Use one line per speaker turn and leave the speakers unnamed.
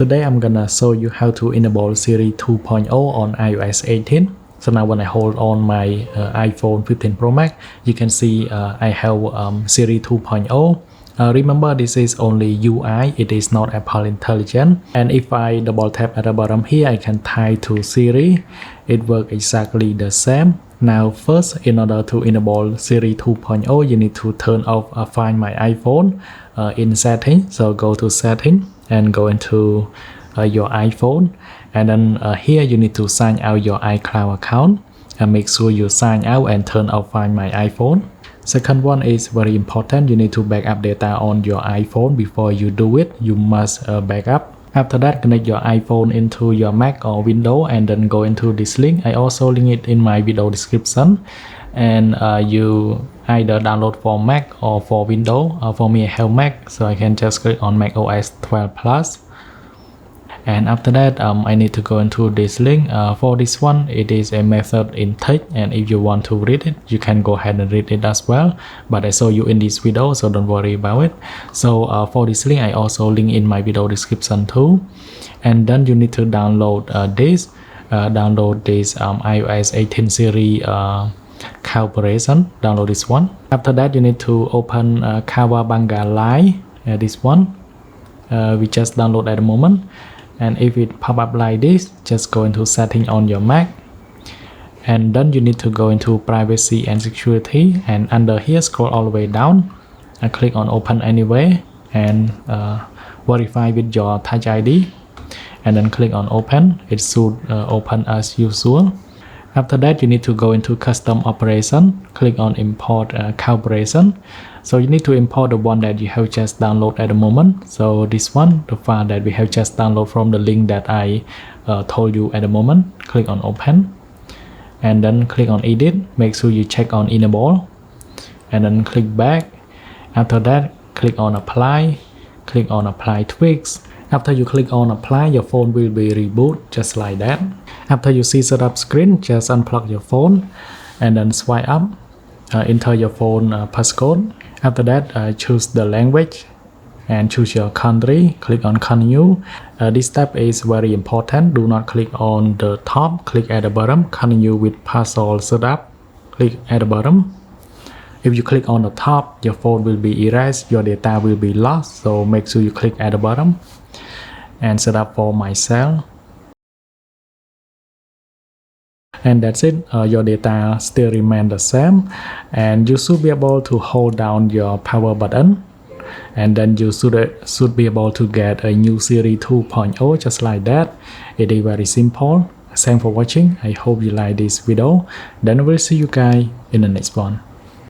Today I'm gonna show you how to enable Siri 2.0 on iOS 18. So now when I hold on my iPhone 15 Pro Max, you can see I have Siri 2.0. Remember, this is only UI, it is not Apple Intelligence. And if I double tap at the bottom here, I can tie to Siri. It works exactly the same. Now first, in order to enable Siri 2.0, you need to turn off Find My iPhone in Settings. So go to Settings and go into your iPhone, and then here you need to sign out your iCloud account and make sure you sign out and turn off Find My iPhone. Second one is very important, you need to back up data on your iPhone. Before you do it, you must back up. After that, connect your iPhone into your Mac or Windows and then go into this link. I also link it in my video description, and you either download for Mac or for Windows. For me, I have Mac, so I can just click on Mac OS 12 Plus. And after that, I need to go into this link. For this one, it is a method in text, and if you want to read it, you can go ahead and read it as well. But I show you in this video, so don't worry about it. So for this link, I also link in my video description too. And then you need to download this iOS 18 Siri calibration. Download this one. After that, you need to open Kawabanga Live, this one. We just download at the moment. And if it pop up like this, just go into setting on your Mac, and then you need to go into privacy and security, and under here scroll all the way down and click on open anyway, and verify with your Touch ID, and then click on open. It should open as usual. After that, you need to go into custom operation, click on import calibration. So you need to import the one that you have just downloaded at the moment. So this one, the file that we have just downloaded from the link that I told you at the moment. Click on open, and then click on edit. Make sure you check on enable, and then click back. After that, click on apply, click on apply tweaks. After you click on apply, your phone will be reboot just like that. After you see setup screen, just unplug your phone and then swipe up, enter your phone passcode. After that, choose the language and choose your country. Click on continue. This step is very important. Do not click on the top, click at the bottom. Continue with password setup, click at the bottom. If you click on the top, your phone will be erased, your data will be lost. So make sure you click at the bottom and set up for myself. And that's it. Your data still remain the same, and you should be able to hold down your power button, and then you should be able to get a new Siri 2.0 just like that. It is very simple. Thanks for watching. I hope you like this video. Then we'll see you guys in the next one.